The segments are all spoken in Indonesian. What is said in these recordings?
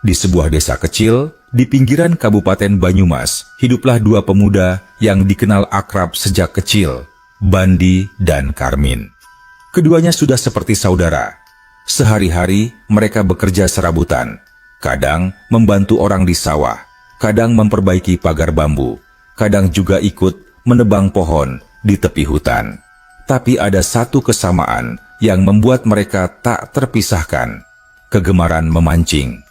Di sebuah desa kecil, di pinggiran Kabupaten Banyumas, hiduplah dua pemuda yang dikenal akrab sejak kecil, Bandi dan Karmin. Keduanya sudah seperti saudara. Sehari-hari mereka bekerja serabutan, kadang membantu orang di sawah, kadang memperbaiki pagar bambu, kadang juga ikut menebang pohon di tepi hutan. Tapi ada satu kesamaan yang membuat mereka tak terpisahkan, kegemaran memancing.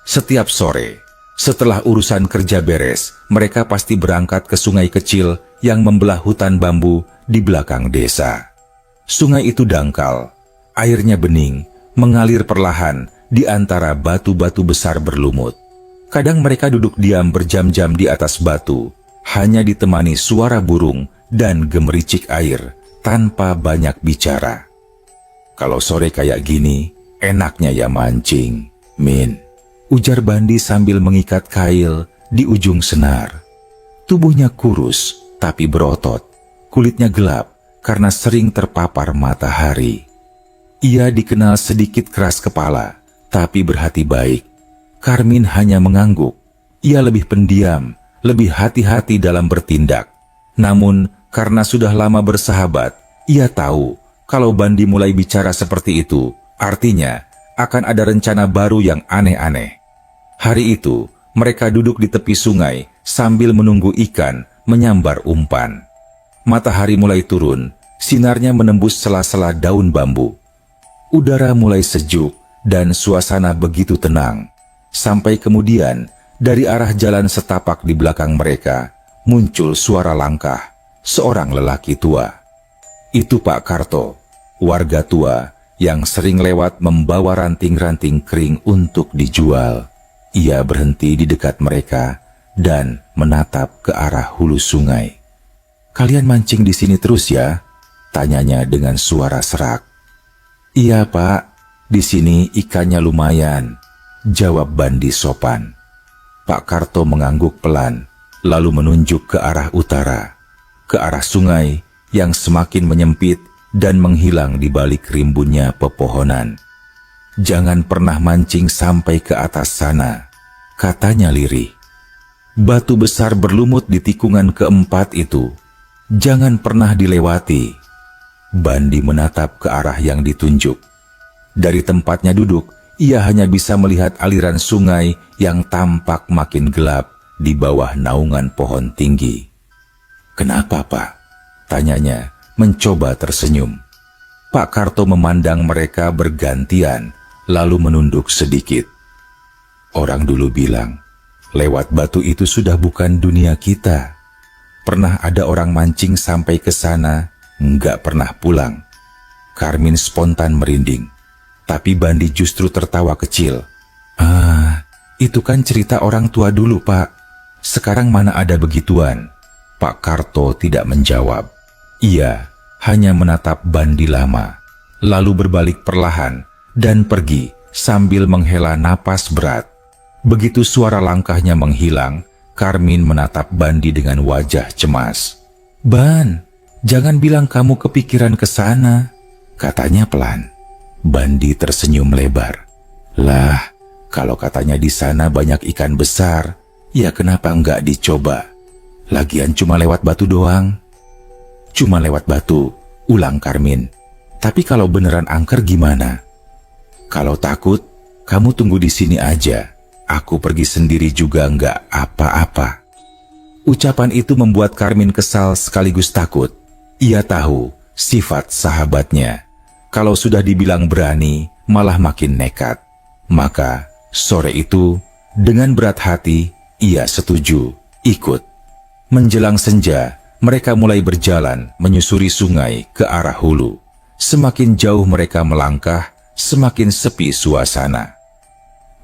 Setiap sore, setelah urusan kerja beres, mereka pasti berangkat ke sungai kecil yang membelah hutan bambu di belakang desa. Sungai itu dangkal, airnya bening, mengalir perlahan di antara batu-batu besar berlumut. Kadang mereka duduk diam berjam-jam di atas batu, hanya ditemani suara burung dan gemericik air tanpa banyak bicara. Kalau sore kayak gini, enaknya ya mancing, Min, ujar Bandi sambil mengikat kail di ujung senar. Tubuhnya kurus tapi berotot, kulitnya gelap karena sering terpapar matahari. Ia dikenal sedikit keras kepala, tapi berhati baik. Karmin hanya mengangguk. Ia lebih pendiam, lebih hati-hati dalam bertindak. Namun, karena sudah lama bersahabat, ia tahu kalau Bandi mulai bicara seperti itu, artinya akan ada rencana baru yang aneh-aneh. Hari itu, mereka duduk di tepi sungai sambil menunggu ikan menyambar umpan. Matahari mulai turun, sinarnya menembus sela-sela daun bambu. Udara mulai sejuk dan suasana begitu tenang. Sampai kemudian, dari arah jalan setapak di belakang mereka, muncul suara langkah seorang lelaki tua. Itu Pak Karto, warga tua yang sering lewat membawa ranting-ranting kering untuk dijual. Ia berhenti di dekat mereka dan menatap ke arah hulu sungai. "Kalian mancing di sini terus ya?" tanyanya dengan suara serak. "Iya Pak, di sini ikannya lumayan," jawab Bandi sopan. Pak Karto mengangguk pelan, lalu menunjuk ke arah utara, ke arah sungai yang semakin menyempit dan menghilang di balik rimbunnya pepohonan. "Jangan pernah mancing sampai ke atas sana," katanya lirih. "Batu besar berlumut di tikungan keempat itu. Jangan pernah dilewati." Bandi menatap ke arah yang ditunjuk. Dari tempatnya duduk, ia hanya bisa melihat aliran sungai yang tampak makin gelap di bawah naungan pohon tinggi. "Kenapa, Pak?" tanyanya, mencoba tersenyum. Pak Karto memandang mereka bergantian, lalu menunduk sedikit. "Orang dulu bilang, lewat batu itu sudah bukan dunia kita. Pernah ada orang mancing sampai ke sana, nggak pernah pulang." Karmin spontan merinding, tapi Bandi justru tertawa kecil. Itu kan cerita orang tua dulu, Pak. Sekarang mana ada begituan?" Pak Karto tidak menjawab. Ia hanya menatap Bandi lama, lalu berbalik perlahan dan pergi sambil menghela napas berat. Begitu suara langkahnya menghilang, Karmin menatap Bandi dengan wajah cemas. "Ban, jangan bilang kamu kepikiran ke sana," katanya pelan. Bandi tersenyum lebar. "Lah, kalau katanya di sana banyak ikan besar, ya kenapa enggak dicoba? Lagian cuma lewat batu doang." "Cuma lewat batu," ulang Karmin. "Tapi kalau beneran angker gimana?" "Kalau takut, kamu tunggu di sini aja. Aku pergi sendiri juga enggak apa-apa." Ucapan itu membuat Karmin kesal sekaligus takut. Ia tahu sifat sahabatnya. Kalau sudah dibilang berani, malah makin nekat. Maka, sore itu, dengan berat hati, ia setuju ikut. Menjelang senja, mereka mulai berjalan menyusuri sungai ke arah hulu. Semakin jauh mereka melangkah, semakin sepi suasana.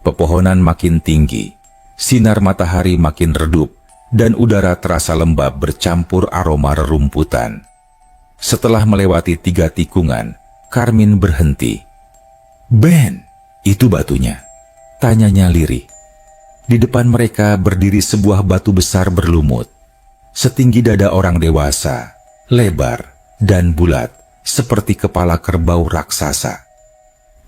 Pepohonan makin tinggi, sinar matahari makin redup, dan udara terasa lembab bercampur aroma rerumputan. Setelah melewati 3 tikungan, Karmin berhenti. "Ben, itu batunya?" tanyanya lirih. Di depan mereka berdiri sebuah batu besar berlumut, setinggi dada orang dewasa, lebar dan bulat seperti kepala kerbau raksasa.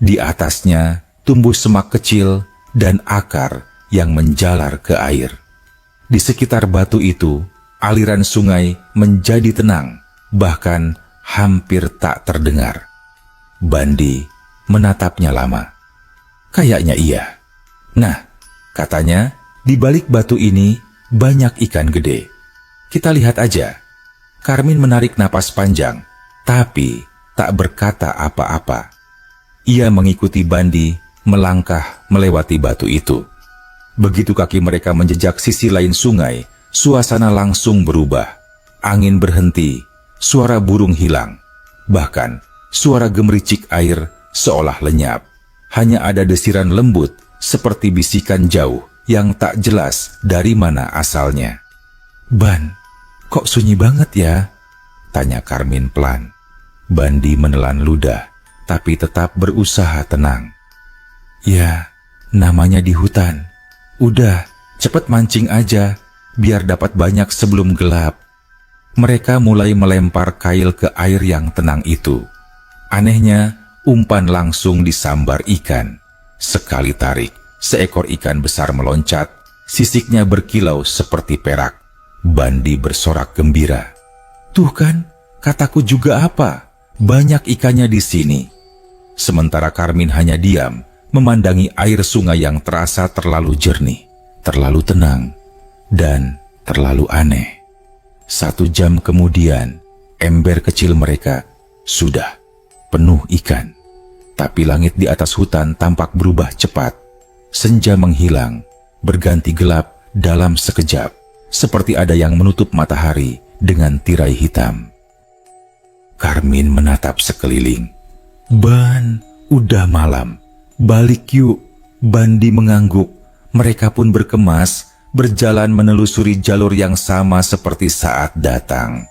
Di atasnya tumbuh semak kecil dan akar yang menjalar ke air. Di sekitar batu itu, aliran sungai menjadi tenang, bahkan hampir tak terdengar. Bandi menatapnya lama. Kayaknya iya. Nah, katanya di balik batu ini banyak ikan gede. Kita lihat aja. Karmin menarik napas panjang, tapi tak berkata apa-apa. Ia mengikuti Bandi melangkah melewati batu itu. Begitu kaki mereka menjejak sisi lain sungai, suasana langsung berubah. Angin berhenti, suara burung hilang. Bahkan, suara gemericik air seolah lenyap. Hanya ada desiran lembut seperti bisikan jauh yang tak jelas dari mana asalnya. "Ban, kok sunyi banget ya?" tanya Karmin pelan. Bandi menelan ludah, tapi tetap berusaha tenang. "Ya, namanya di hutan. Udah, cepet mancing aja, biar dapat banyak sebelum gelap." Mereka mulai melempar kail ke air yang tenang itu. Anehnya, umpan langsung disambar ikan. Sekali tarik, seekor ikan besar meloncat, sisiknya berkilau seperti perak. Bandi bersorak gembira. "Tuh kan, kataku juga apa? Banyak ikannya di sini." Sementara Karmin hanya diam, memandangi air sungai yang terasa terlalu jernih, terlalu tenang, dan terlalu aneh. 1 jam kemudian, ember kecil mereka sudah penuh ikan. Tapi langit di atas hutan tampak berubah cepat. Senja menghilang, berganti gelap dalam sekejap, seperti ada yang menutup matahari dengan tirai hitam. Karmin menatap sekeliling. "Ban, udah malam. Balik yuk." Bandi mengangguk. Mereka pun berkemas, berjalan menelusuri jalur yang sama seperti saat datang.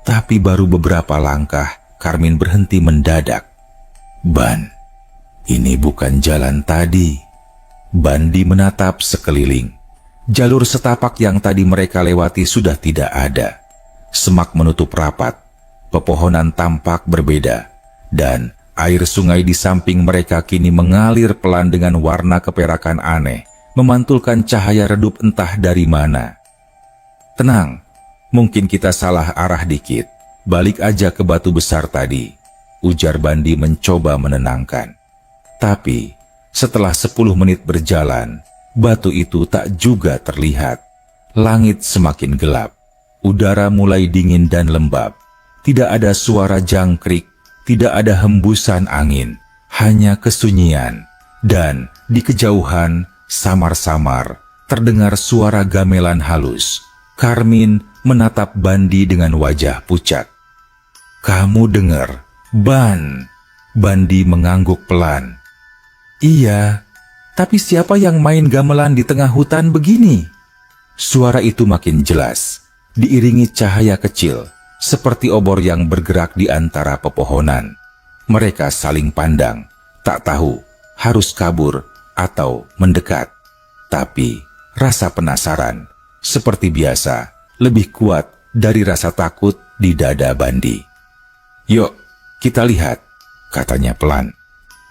Tapi baru beberapa langkah, Karmin berhenti mendadak. "Ban, ini bukan jalan tadi." Bandi menatap sekeliling. Jalur setapak yang tadi mereka lewati sudah tidak ada. Semak menutup rapat, pepohonan tampak berbeda, dan air sungai di samping mereka kini mengalir pelan dengan warna keperakan aneh, memantulkan cahaya redup entah dari mana. "Tenang, mungkin kita salah arah dikit. Balik aja ke batu besar tadi," ujar Bandi mencoba menenangkan. Tapi, setelah 10 menit berjalan, batu itu tak juga terlihat. Langit semakin gelap, udara mulai dingin dan lembab. Tidak ada suara jangkrik, tidak ada hembusan angin, hanya kesunyian. Dan di kejauhan, samar-samar, terdengar suara gamelan halus. Karmin menatap Bandi dengan wajah pucat. "Kamu dengar, Ban?" Bandi mengangguk pelan. "Iya, tapi siapa yang main gamelan di tengah hutan begini?" Suara itu makin jelas, diiringi cahaya kecil, seperti obor yang bergerak di antara pepohonan. Mereka saling pandang, tak tahu harus kabur atau mendekat. Tapi rasa penasaran, seperti biasa, lebih kuat dari rasa takut di dada Bandi. "Yuk, kita lihat," katanya pelan.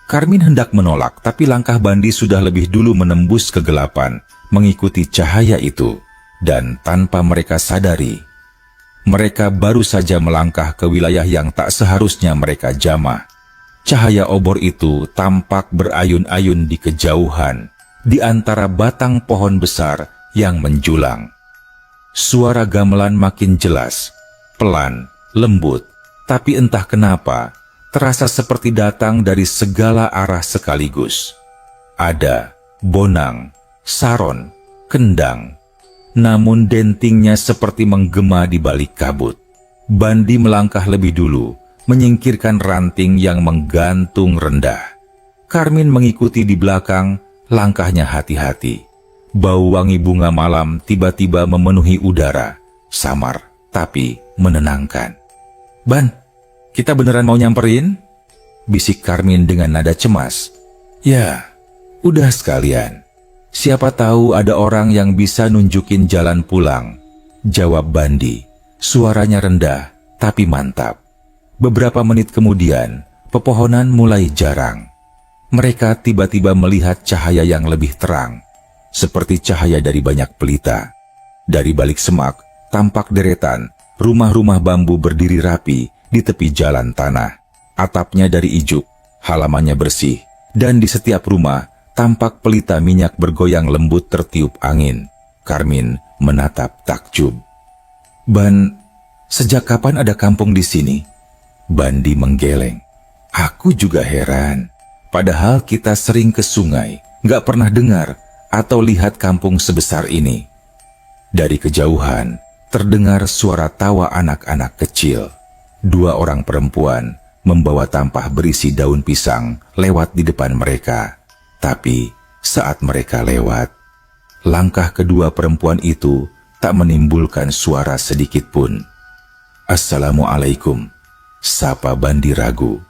Karmin hendak menolak, tapi langkah Bandi sudah lebih dulu menembus kegelapan, mengikuti cahaya itu. Dan tanpa mereka sadari, mereka baru saja melangkah ke wilayah yang tak seharusnya mereka jamah. Cahaya obor itu tampak berayun-ayun di kejauhan, di antara batang pohon besar yang menjulang. Suara gamelan makin jelas, pelan, lembut, tapi entah kenapa, terasa seperti datang dari segala arah sekaligus. Ada bonang, saron, kendang, namun dentingnya seperti menggema di balik kabut. Bandi melangkah lebih dulu, menyingkirkan ranting yang menggantung rendah. Karmin mengikuti di belakang, langkahnya hati-hati. Bau wangi bunga malam tiba-tiba memenuhi udara, samar tapi menenangkan. "Ban, kita beneran mau nyamperin?" bisik Karmin dengan nada cemas. "Ya, udah sekalian. Siapa tahu ada orang yang bisa nunjukin jalan pulang," jawab Bandi. Suaranya rendah tapi mantap. Beberapa menit kemudian, pepohonan mulai jarang. mereka tiba-tiba melihat cahaya yang lebih terang, seperti cahaya dari banyak pelita. Dari balik semak, tampak deretan rumah-rumah bambu berdiri rapi di tepi jalan tanah. Atapnya dari ijuk, halamannya bersih, dan di setiap rumah tampak pelita minyak bergoyang lembut tertiup angin. Karmin menatap takjub. "Ban, sejak kapan ada kampung di sini?" Bandi menggeleng. "Aku juga heran. Padahal kita sering ke sungai, nggak pernah dengar atau lihat kampung sebesar ini." Dari kejauhan, terdengar suara tawa anak-anak kecil. 2 orang perempuan membawa tampah berisi daun pisang lewat di depan mereka. Tapi saat mereka lewat, langkah kedua perempuan itu tak menimbulkan suara sedikit pun. "Assalamualaikum," sapa Bandi ragu.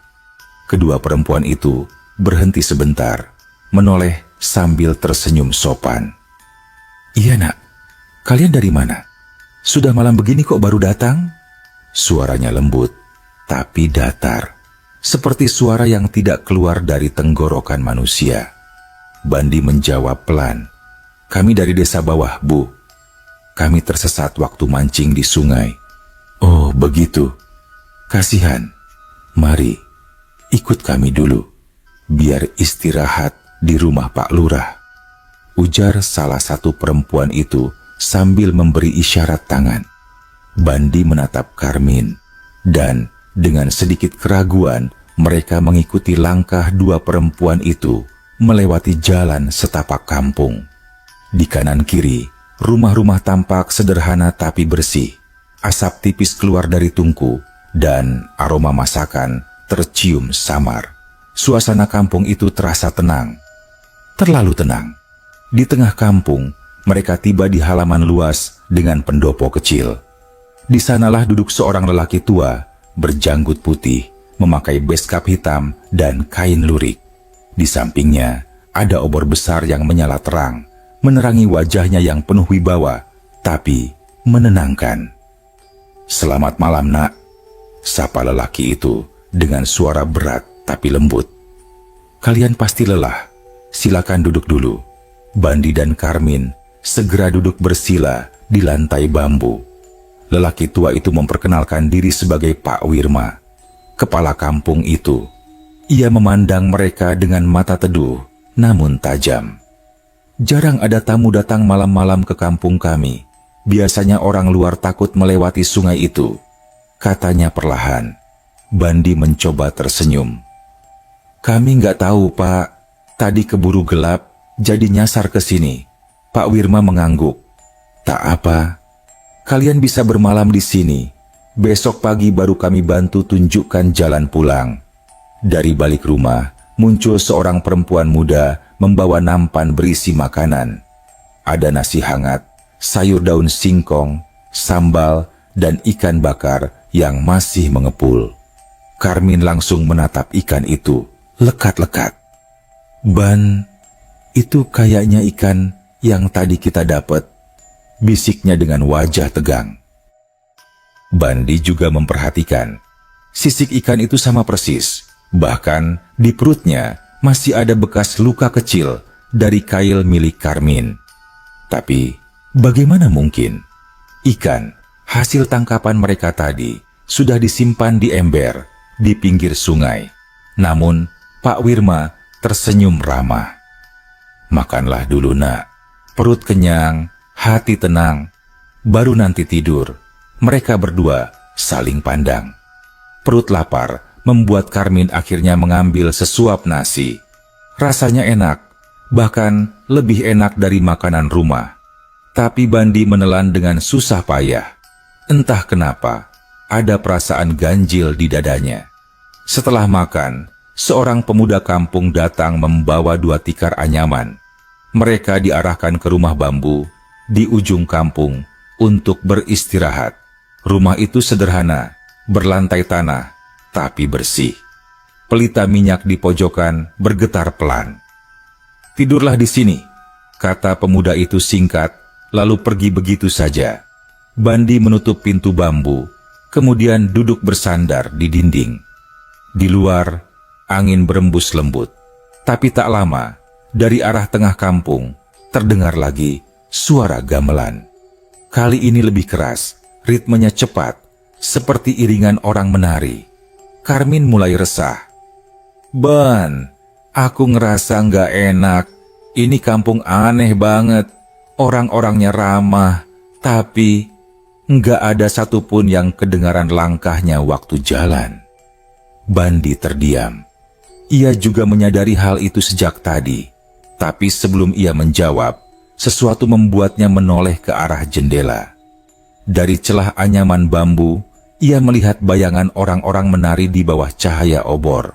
Kedua perempuan itu berhenti sebentar, menoleh sambil tersenyum sopan. "Iya nak, kalian dari mana? Sudah malam begini kok baru datang?" Suaranya lembut, tapi datar, seperti suara yang tidak keluar dari tenggorokan manusia. Bandi menjawab pelan, "Kami dari desa bawah, Bu. Kami tersesat waktu mancing di sungai." "Oh, begitu. Kasihan. Mari, ikut kami dulu, biar istirahat di rumah Pak Lurah," ujar salah satu perempuan itu sambil memberi isyarat tangan. Bandi menatap Karmin, dan dengan sedikit keraguan mereka mengikuti langkah 2 perempuan itu melewati jalan setapak kampung. Di kanan kiri, rumah-rumah tampak sederhana tapi bersih. Asap tipis keluar dari tungku, dan aroma masakan tercium samar. Suasana kampung itu terasa tenang. Terlalu tenang. Di tengah kampung, mereka tiba di halaman luas dengan pendopo kecil. Di sanalah duduk seorang lelaki tua, berjanggut putih, memakai beskap hitam dan kain lurik. Di sampingnya, ada obor besar yang menyala terang, menerangi wajahnya yang penuh wibawa, tapi menenangkan. "Selamat malam, nak," sapa lelaki itu dengan suara berat tapi lembut. "Kalian pasti lelah. Silakan duduk dulu." Bandi dan Karmin segera duduk bersila di lantai bambu. Lelaki tua itu memperkenalkan diri sebagai Pak Wirma, kepala kampung itu. Ia memandang mereka dengan mata teduh, namun tajam. "Jarang ada tamu datang malam-malam ke kampung kami. Biasanya orang luar takut melewati sungai itu," katanya perlahan. Bandi mencoba tersenyum. "Kami nggak tahu, Pak. Tadi keburu gelap, jadi nyasar ke sini." Pak Wirma mengangguk. "Tak apa. Kalian bisa bermalam di sini. Besok pagi baru kami bantu tunjukkan jalan pulang." Dari balik rumah, muncul seorang perempuan muda membawa nampan berisi makanan. Ada nasi hangat, sayur daun singkong, sambal, dan ikan bakar yang masih mengepul. Karmin langsung menatap ikan itu, lekat-lekat. "Ban, itu kayaknya ikan yang tadi kita dapat," bisiknya dengan wajah tegang. Bandi juga memperhatikan. Sisik ikan itu sama persis. Bahkan di perutnya masih ada bekas luka kecil dari kail milik Karmin. Tapi bagaimana mungkin ikan hasil tangkapan mereka tadi sudah disimpan di ember di pinggir sungai? Namun Pak Wirma tersenyum ramah. "Makanlah dulu, nak. Perut kenyang, hati tenang. Baru nanti tidur." Mereka berdua saling pandang. Perut lapar membuat Karmin akhirnya mengambil sesuap nasi. Rasanya enak, bahkan lebih enak dari makanan rumah. Tapi Bandi menelan dengan susah payah. Entah kenapa, ada perasaan ganjil di dadanya. Setelah makan, seorang pemuda kampung datang membawa 2 tikar anyaman. Mereka diarahkan ke rumah bambu di ujung kampung untuk beristirahat. Rumah itu sederhana, berlantai tanah, tapi bersih. Pelita minyak di pojokan bergetar pelan. "Tidurlah di sini," kata pemuda itu singkat, lalu pergi begitu saja. Bandi menutup pintu bambu, kemudian duduk bersandar di dinding. Di luar, angin berembus lembut. Tapi tak lama, dari arah tengah kampung, terdengar lagi suara gamelan. Kali ini lebih keras, ritmenya cepat, seperti iringan orang menari. Karmin mulai resah. "Ban, aku ngerasa nggak enak. Ini kampung aneh banget. Orang-orangnya ramah, tapi nggak ada satupun yang kedengaran langkahnya waktu jalan." Bandi terdiam. Ia juga menyadari hal itu sejak tadi, tapi sebelum ia menjawab, sesuatu membuatnya menoleh ke arah jendela. Dari celah anyaman bambu, ia melihat bayangan orang-orang menari di bawah cahaya obor.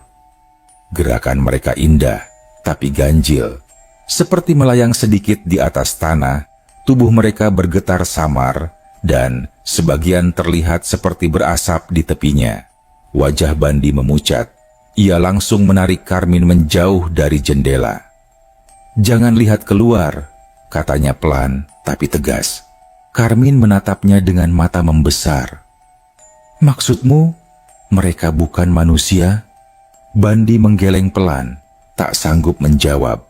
Gerakan mereka indah, tapi ganjil. Seperti melayang sedikit di atas tanah, tubuh mereka bergetar samar, dan sebagian terlihat seperti berasap di tepinya. Wajah Bandi memucat. Ia langsung menarik Karmin menjauh dari jendela. "Jangan lihat keluar," katanya pelan tapi tegas. Karmin menatapnya dengan mata membesar. "Maksudmu, mereka bukan manusia?" Bandi menggeleng pelan, tak sanggup menjawab.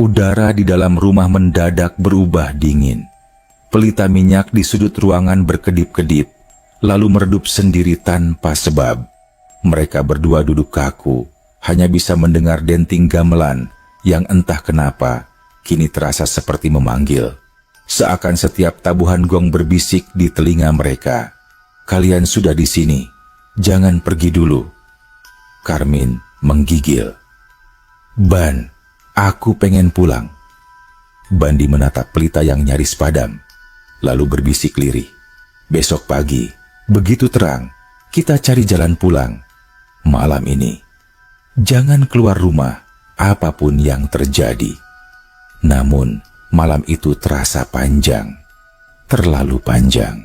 Udara di dalam rumah mendadak berubah dingin. Pelita minyak di sudut ruangan berkedip-kedip, lalu meredup sendiri tanpa sebab. Mereka berdua duduk kaku, hanya bisa mendengar denting gamelan yang entah kenapa kini terasa seperti memanggil. Seakan setiap tabuhan gong berbisik di telinga mereka. "Kalian sudah di sini, jangan pergi dulu." Karmin menggigil. "Ban, aku pengen pulang." Bandi menatap pelita yang nyaris padam, lalu berbisik lirih. "Besok pagi, begitu terang, kita cari jalan pulang. Malam ini, jangan keluar rumah apapun yang terjadi." Namun, malam itu terasa panjang, terlalu panjang.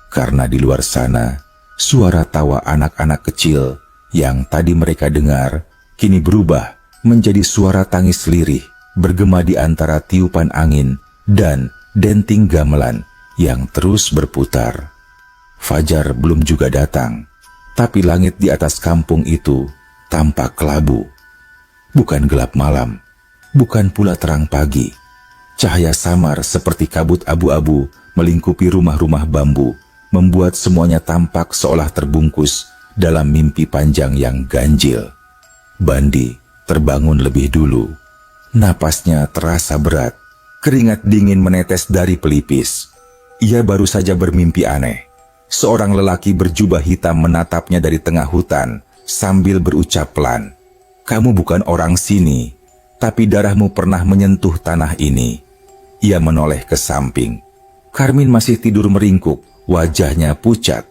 Karena di luar sana, suara tawa anak-anak kecil yang tadi mereka dengar, kini berubah menjadi suara tangis lirih, bergema di antara tiupan angin dan denting gamelan yang terus berputar. Fajar belum juga datang, tapi langit di atas kampung itu tampak kelabu. Bukan gelap malam, bukan pula terang pagi. Cahaya samar seperti kabut abu-abu melingkupi rumah-rumah bambu, membuat semuanya tampak seolah terbungkus dalam mimpi panjang yang ganjil. Bandi terbangun lebih dulu. Napasnya terasa berat, keringat dingin menetes dari pelipis. Ia baru saja bermimpi aneh. Seorang lelaki berjubah hitam menatapnya dari tengah hutan sambil berucap pelan, "Kamu bukan orang sini, tapi darahmu pernah menyentuh tanah ini." Ia menoleh ke samping. Karmin masih tidur meringkuk, wajahnya pucat.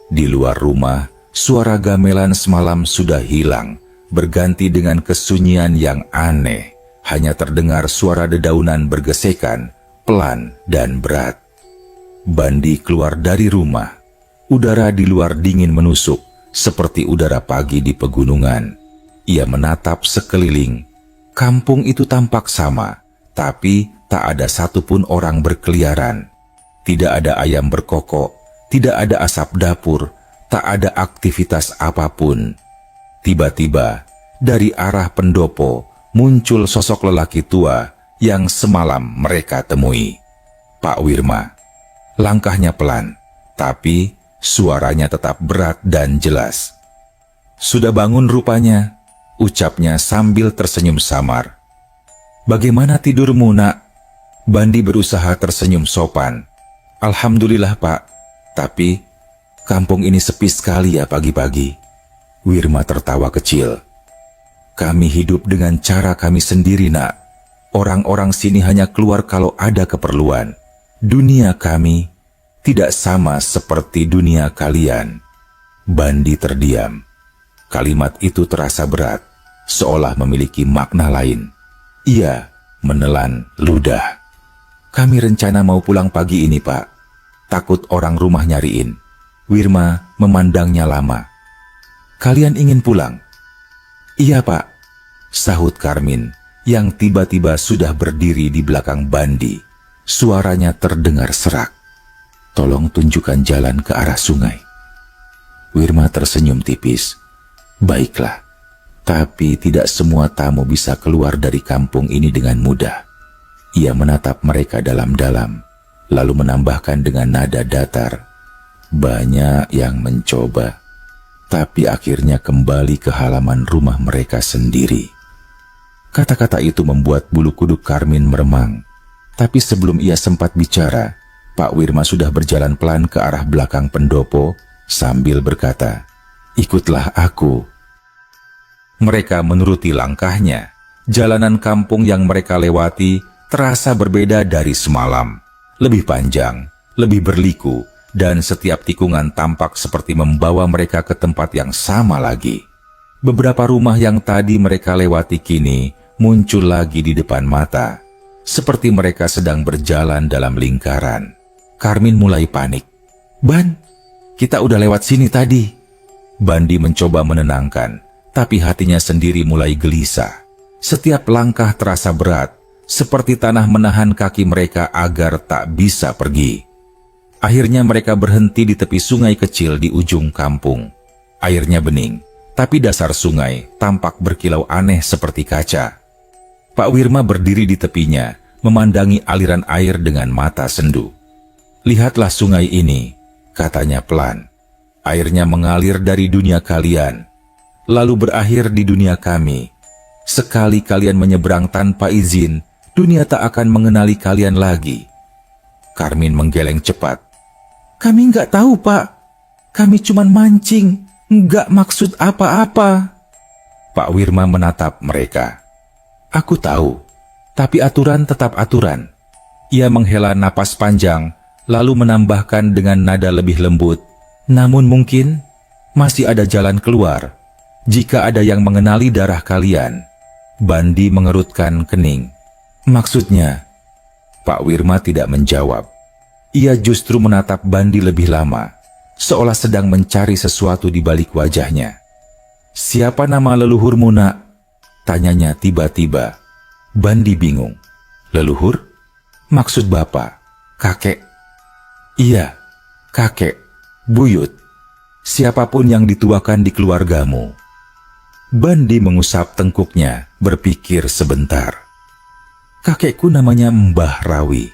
Di luar rumah, suara gamelan semalam sudah hilang, berganti dengan kesunyian yang aneh. Hanya terdengar suara dedaunan bergesekan, pelan dan berat. Bandi keluar dari rumah. Udara di luar dingin menusuk, seperti udara pagi di pegunungan. Ia menatap sekeliling. Kampung itu tampak sama, tapi tak ada satupun orang berkeliaran. Tidak ada ayam berkokok, tidak ada asap dapur, tak ada aktivitas apapun. Tiba-tiba, dari arah pendopo, muncul sosok lelaki tua yang semalam mereka temui. Pak Wirma. Langkahnya pelan, tapi suaranya tetap berat dan jelas. "Sudah bangun rupanya," ucapnya sambil tersenyum samar. "Bagaimana tidurmu, nak?" Bandi berusaha tersenyum sopan. "Alhamdulillah, Pak. Tapi kampung ini sepi sekali ya pagi-pagi." Wirma tertawa kecil. "Kami hidup dengan cara kami sendiri, nak. Orang-orang sini hanya keluar kalau ada keperluan. Dunia kami tidak sama seperti dunia kalian." Bandi terdiam. Kalimat itu terasa berat, seolah memiliki makna lain. Ia menelan ludah. "Kami rencana mau pulang pagi ini, Pak. Takut orang rumah nyariin." Wirma memandangnya lama. "Kalian ingin pulang?" "Iya, Pak," sahut Karmin, yang tiba-tiba sudah berdiri di belakang Bandi. Suaranya terdengar serak. "Tolong tunjukkan jalan ke arah sungai." Wirma tersenyum tipis. "Baiklah, Tapi tidak semua tamu bisa keluar dari kampung ini dengan mudah. Ia menatap mereka dalam-dalam, lalu menambahkan dengan nada datar, banyak yang mencoba, tapi akhirnya kembali ke halaman rumah mereka sendiri. Kata-kata itu membuat bulu kuduk Karmin meremang. Tapi sebelum ia sempat bicara, Pak Wirma sudah berjalan pelan ke arah belakang pendopo sambil berkata, "Ikutlah aku." Mereka menuruti langkahnya. Jalanan kampung yang mereka lewati terasa berbeda dari semalam. Lebih panjang, lebih berliku, dan setiap tikungan tampak seperti membawa mereka ke tempat yang sama lagi. Beberapa rumah yang tadi mereka lewati kini muncul lagi di depan mata, seperti mereka sedang berjalan dalam lingkaran. Karmin mulai panik. "Ban, kita udah lewat sini tadi." Bandi mencoba menenangkan, tapi hatinya sendiri mulai gelisah. Setiap langkah terasa berat, seperti tanah menahan kaki mereka agar tak bisa pergi. Akhirnya mereka berhenti di tepi sungai kecil di ujung kampung. Airnya bening, tapi dasar sungai tampak berkilau aneh seperti kaca. Pak Wirma berdiri di tepinya, memandangi aliran air dengan mata sendu. "Lihatlah sungai ini," katanya pelan. "Airnya mengalir dari dunia kalian, lalu berakhir di dunia kami. Sekali kalian menyeberang tanpa izin, dunia tak akan mengenali kalian lagi." Karmin menggeleng cepat. "Kami nggak tahu, Pak. Kami cuma mancing, nggak maksud apa-apa." Pak Wirma menatap mereka. "Aku tahu, tapi aturan tetap aturan." Ia menghela napas panjang, lalu menambahkan dengan nada lebih lembut, "Namun mungkin masih ada jalan keluar. Jika ada yang mengenali darah kalian." Bandi mengerutkan kening. "Maksudnya?" Pak Wirma tidak menjawab. Ia justru menatap Bandi lebih lama, seolah sedang mencari sesuatu di balik wajahnya. "Siapa nama leluhurmu, nak?" tanyanya tiba-tiba. Bandi bingung. "Leluhur? Maksud bapak? Kakek?" "Iya, kakek, buyut, siapapun yang dituakan di keluargamu." Bandi mengusap tengkuknya, berpikir sebentar. "Kakekku namanya Mbah Rawi.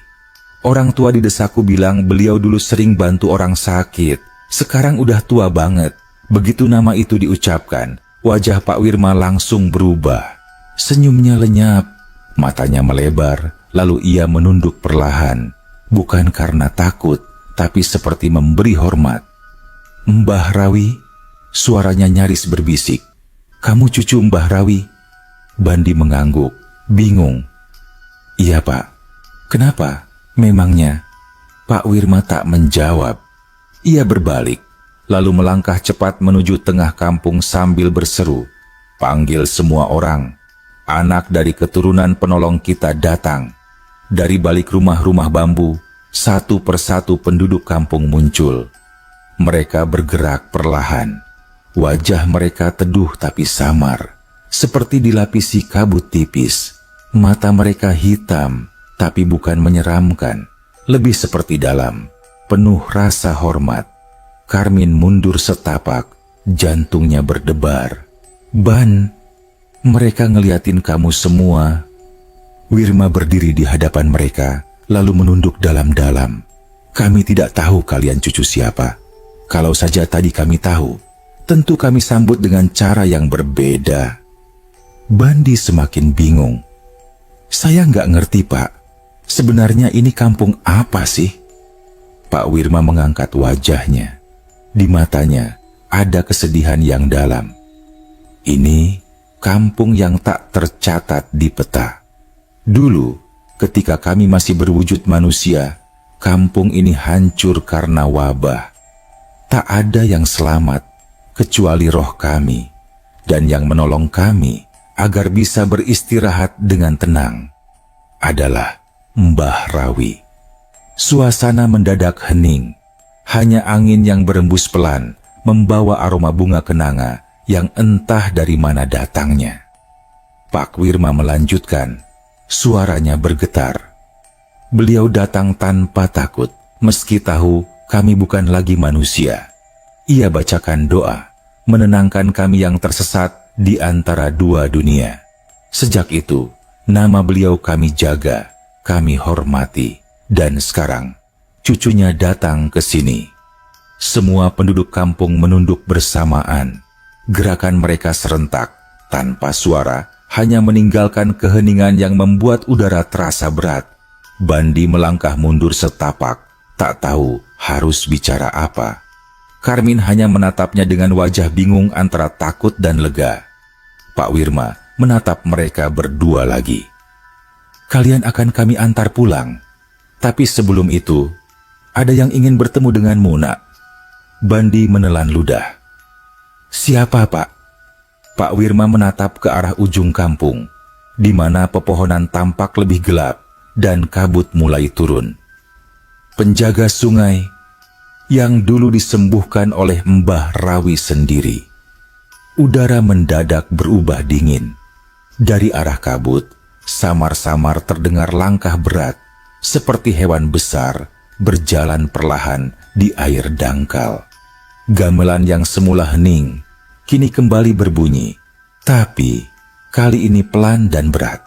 Orang tua di desaku bilang beliau dulu sering bantu orang sakit. Sekarang udah tua banget." Begitu nama itu diucapkan, wajah Pak Wirma langsung berubah. Senyumnya lenyap, matanya melebar, lalu ia menunduk perlahan. Bukan karena takut, tapi seperti memberi hormat. "Mbah Rawi?" Suaranya nyaris berbisik. "Kamu cucu Mbah Rawi?" Bandi mengangguk, bingung. "Iya, Pak." "Kenapa? Memangnya?" Pak Wirma tak menjawab. Ia berbalik, lalu melangkah cepat menuju tengah kampung sambil berseru, "Panggil semua orang. Anak dari keturunan penolong kita datang." Dari balik rumah-rumah bambu, satu persatu penduduk kampung muncul. Mereka bergerak perlahan. Wajah mereka teduh tapi samar, seperti dilapisi kabut tipis. Mata mereka hitam, tapi bukan menyeramkan, lebih seperti dalam, penuh rasa hormat. Karmin mundur setapak, jantungnya berdebar. "Ban, mereka ngeliatin kamu semua." Wirma berdiri di hadapan mereka, lalu menunduk dalam-dalam. "Kami tidak tahu kalian cucu siapa. Kalau saja tadi kami tahu, tentu kami sambut dengan cara yang berbeda." Bandi semakin bingung. "Saya nggak ngerti, Pak. Sebenarnya ini kampung apa sih?" Pak Wirma mengangkat wajahnya. Di matanya ada kesedihan yang dalam. "Ini kampung yang tak tercatat di peta. Dulu, ketika kami masih berwujud manusia, kampung ini hancur karena wabah. Tak ada yang selamat, kecuali roh kami, dan yang menolong kami agar bisa beristirahat dengan tenang adalah Mbah Rawi." Suasana mendadak hening. Hanya angin yang berembus pelan membawa aroma bunga kenanga yang entah dari mana datangnya. Pak Wirma melanjutkan, suaranya bergetar. "Beliau datang tanpa takut, meski tahu kami bukan lagi manusia. Ia bacakan doa, menenangkan kami yang tersesat di antara dua dunia. Sejak itu, nama beliau kami jaga, kami hormati, dan sekarang cucunya datang ke sini. Semua penduduk kampung menunduk bersamaan. Gerakan mereka serentak, tanpa suara, hanya meninggalkan keheningan yang membuat udara terasa berat. Bandi melangkah mundur setapak, tak tahu harus bicara apa. Karmin hanya menatapnya dengan wajah bingung antara takut dan lega. Pak Wirma menatap mereka berdua lagi. Kalian akan kami antar pulang. Tapi sebelum itu, ada yang ingin bertemu denganmu, nak. Bandi menelan ludah. Siapa, Pak? Pak Wirma menatap ke arah ujung kampung, di mana pepohonan tampak lebih gelap dan kabut mulai turun. Penjaga sungai yang dulu disembuhkan oleh Mbah Rawi sendiri. Udara mendadak berubah dingin. Dari arah kabut, samar-samar terdengar langkah berat, seperti hewan besar berjalan perlahan di air dangkal. Gamelan yang semula hening, kini kembali berbunyi, tapi kali ini pelan dan berat,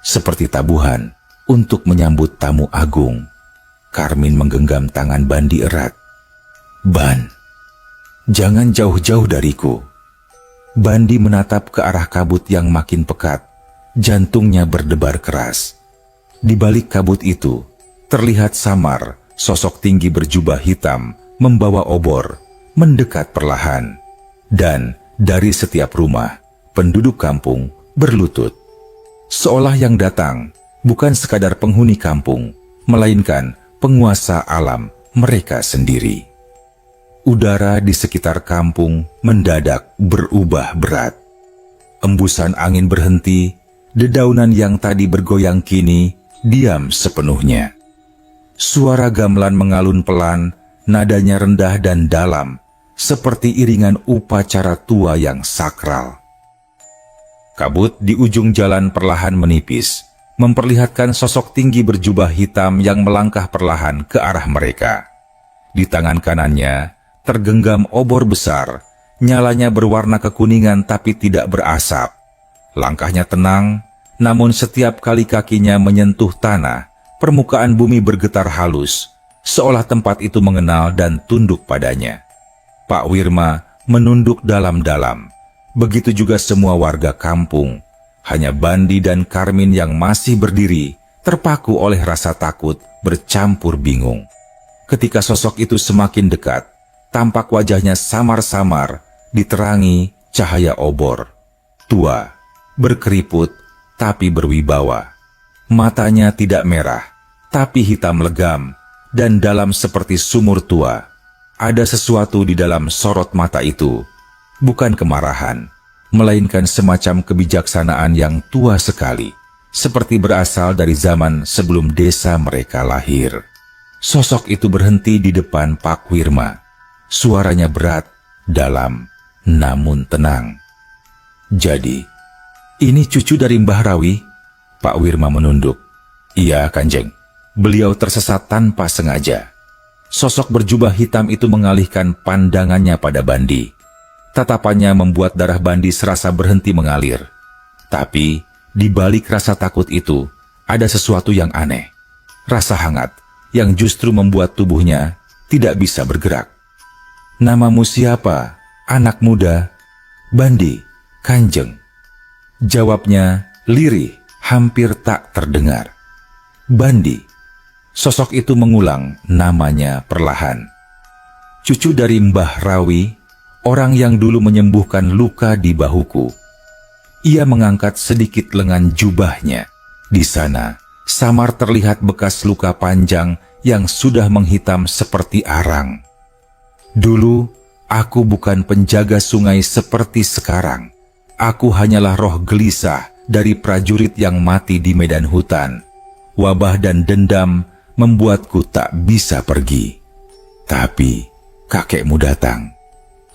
seperti tabuhan untuk menyambut tamu agung. Karmin menggenggam tangan Bandi erat. Ban, jangan jauh-jauh dariku. Bandi menatap ke arah kabut yang makin pekat, jantungnya berdebar keras. Di balik kabut itu, terlihat samar sosok tinggi berjubah hitam membawa obor, mendekat perlahan. Dan dari setiap rumah, penduduk kampung berlutut. Seolah yang datang bukan sekadar penghuni kampung, melainkan penguasa alam mereka sendiri. Udara di sekitar kampung mendadak berubah berat. Embusan angin berhenti, dedaunan yang tadi bergoyang kini diam sepenuhnya. Suara gamelan mengalun pelan, nadanya rendah dan dalam, seperti iringan upacara tua yang sakral. Kabut di ujung jalan perlahan menipis, memperlihatkan sosok tinggi berjubah hitam yang melangkah perlahan ke arah mereka. Di tangan kanannya tergenggam obor besar, nyalanya berwarna kekuningan tapi tidak berasap. Langkahnya tenang, namun setiap kali kakinya menyentuh tanah, permukaan bumi bergetar halus, seolah tempat itu mengenal dan tunduk padanya. Pak Wirma menunduk dalam-dalam. Begitu juga semua warga kampung. Hanya Bandi dan Karmin yang masih berdiri, terpaku oleh rasa takut, bercampur bingung. Ketika sosok itu semakin dekat, tampak wajahnya samar-samar, diterangi cahaya obor. Tua, berkeriput, tapi berwibawa. Matanya tidak merah, tapi hitam legam, dan dalam seperti sumur tua. Ada sesuatu di dalam sorot mata itu, bukan kemarahan, melainkan semacam kebijaksanaan yang tua sekali, seperti berasal dari zaman sebelum desa mereka lahir. Sosok itu berhenti di depan Pak Wirma. Suaranya berat, dalam, namun tenang. Jadi, ini cucu dari Mbah Rawi? Pak Wirma menunduk. Iya, Kanjeng. Beliau tersesat tanpa sengaja. Sosok berjubah hitam itu mengalihkan pandangannya pada Bandi. Tatapannya membuat darah Bandi serasa berhenti mengalir. Tapi, di balik rasa takut itu, ada sesuatu yang aneh. Rasa hangat, yang justru membuat tubuhnya tidak bisa bergerak. Namamu siapa, anak muda? Bandi, Kanjeng. Jawabnya lirih, hampir tak terdengar. Bandi. Sosok itu mengulang namanya perlahan. Cucu dari Mbah Rawi, orang yang dulu menyembuhkan luka di bahuku. Ia mengangkat sedikit lengan jubahnya. Di sana, samar terlihat bekas luka panjang yang sudah menghitam seperti arang. Dulu, aku bukan penjaga sungai seperti sekarang. Aku hanyalah roh gelisah dari prajurit yang mati di medan hutan. Wabah dan dendam membuatku tak bisa pergi. Tapi kakekmu datang.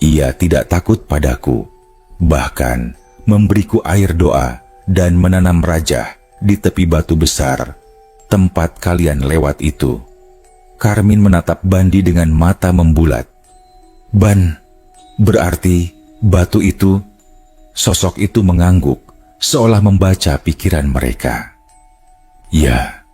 Ia tidak takut padaku, bahkan memberiku air doa dan menanam rajah di tepi batu besar, tempat kalian lewat itu. Karmin menatap Bandi dengan mata membulat. Ban, berarti batu itu... Sosok itu mengangguk, seolah membaca pikiran mereka. Ya,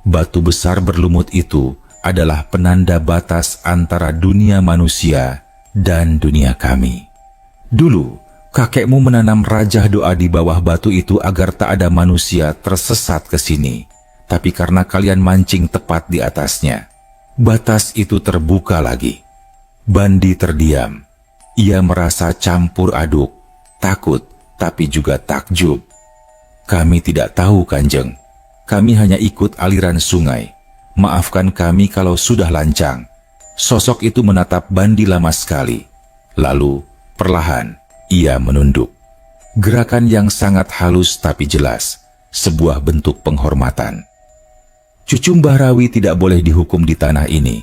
batu besar berlumut itu adalah penanda batas antara dunia manusia dan dunia kami. Dulu, kakekmu menanam rajah doa di bawah batu itu agar tak ada manusia tersesat ke sini. Tapi karena kalian mancing tepat di atasnya, batas itu terbuka lagi. Bandi terdiam. Ia merasa campur aduk, takut, tapi juga takjub. Kami tidak tahu, Kanjeng. Kami hanya ikut aliran sungai. Maafkan kami kalau sudah lancang. Sosok itu menatap Bandi lama sekali. Lalu, perlahan, ia menunduk. Gerakan yang sangat halus tapi jelas, sebuah bentuk penghormatan. Cucu Mbah Rawi tidak boleh dihukum di tanah ini.